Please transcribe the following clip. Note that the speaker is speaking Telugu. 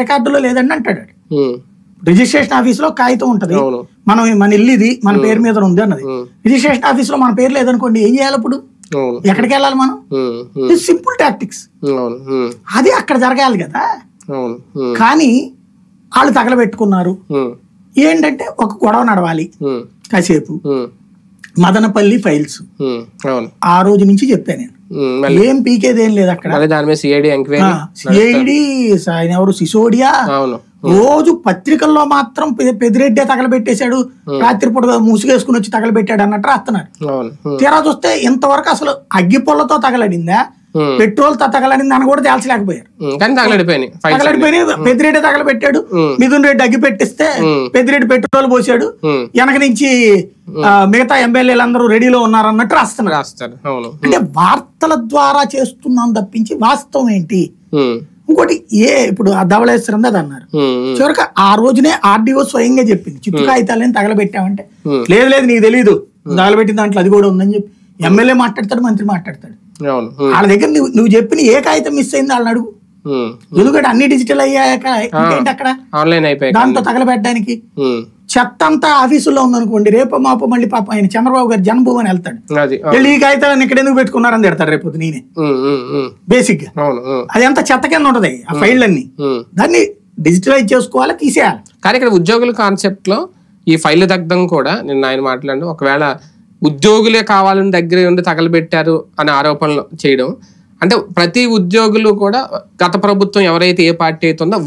రికార్డులో లేదండి అంటాడు. రిజిస్ట్రేషన్ ఆఫీసులో కాగితం ఉంటది, మనం మన ఇల్లు ఇది మన పేరు మీద ఉంది అన్నది. రిజిస్ట్రేషన్ ఆఫీసులో మన పేరు లేదనుకోండి, ఏం చేయాలి అప్పుడు? ఎక్కడికి వెళ్ళాలి మనం? Simple tactics. అది అక్కడ జరగాలి కదా. కానీ వాళ్ళు తగలబెట్టుకున్నారు. ఏంటంటే ఒక గొడవ నడవాలి కాసేపు. మదనపల్లి ఫైల్స్ ఆ రోజు నుంచి చెప్పాను నేను, ఏం పీకేదేం లేదు అక్కడ. సిఐడి ఎవరు సిసోడియా రోజు పత్రికల్లో మాత్రం పెద్దిరెడ్డే తగలబెట్టేశాడు, రాత్రిపూట ముసుగేసుకుని వచ్చి తగలబెట్టాడు అన్నట్టు రాస్తున్నారు. తీరా చూస్తే ఇంతవరకు అసలు అగ్గిపొల్లతో తగలడిందా పెట్రోల్ తో తగలడింది అని కూడా తేల్చలేకపోయారు. తగలడిపోయి పెద్దిరెడ్డి తగలబెట్టాడు, మిథున్ రెడ్డి అగ్గి పెట్టిస్తే పెద్దిరెడ్డి పెట్రోల్ పోసాడు, వెనక నుంచి మిగతా ఎమ్మెల్యేలందరూ రెడీలో ఉన్నారు అన్నట్టు రాస్తున్నారు. అంటే వార్తల ద్వారా చేస్తున్నాం తప్పించి వాస్తవం ఏంటి? ఇంకోటి ఇప్పుడు ధవళేశ్వరం అది అన్నారు, చివరికి ఆ రోజునే ఆర్డీఓ స్వయంగా చెప్పింది చిత్తు కాగితాలని తగలబెట్టామంటే, లేదు లేదు నీకు తెలీదు తగలబెట్టిన దాంట్లో అది కూడా ఉందని చెప్పి ఎమ్మెల్యే మాట్లాడతాడు, మంత్రి మాట్లాడతాడు. వాళ్ళ దగ్గర నువ్వు చెప్పిన ఏ కాగితం మిస్ అయింది వాళ్ళని అడుగు. ఎందుకంటే అన్ని డిజిటల్ అయ్యాక ఇంకేంటి అక్కడ దాంతో తగలబెట్టడానికి? చెత్త అంతా ఆఫీసుల్లో ఉందనుకోండి, రేపు మాపు మళ్ళీ పాప ఆయన చంద్రబాబు గారు జన్మభూమి అని వెళ్తాడు, వెళ్ళి ఈ కాగితాలను ఇక్కడ ఎందుకు పెట్టుకున్నారని తిడతాడు రేపు నేనే. బేసిక్ గా అది అంత చెత్త కింద ఉంటది ఆ ఫైల్ అన్ని, దాన్ని డిజిటలైజ్ చేసుకోవాలి, తీసేయాలి. కానీ ఇక్కడ ఉద్యోగుల కాన్సెప్ట్ లో ఈ ఫైల్ దగ్ధం కూడా నిన్న ఆయన మాట్లాడు, ఒకవేళ ఉద్యోగులే కావాలని దగ్గర ఉండి తగలబెట్టారు అనే ఆరోపణలు చేయడం, అంటే ప్రతి ఉద్యోగులు కూడా గత ప్రభుత్వం ఎవరైతే ఏ పార్టీ అయితే ఉందో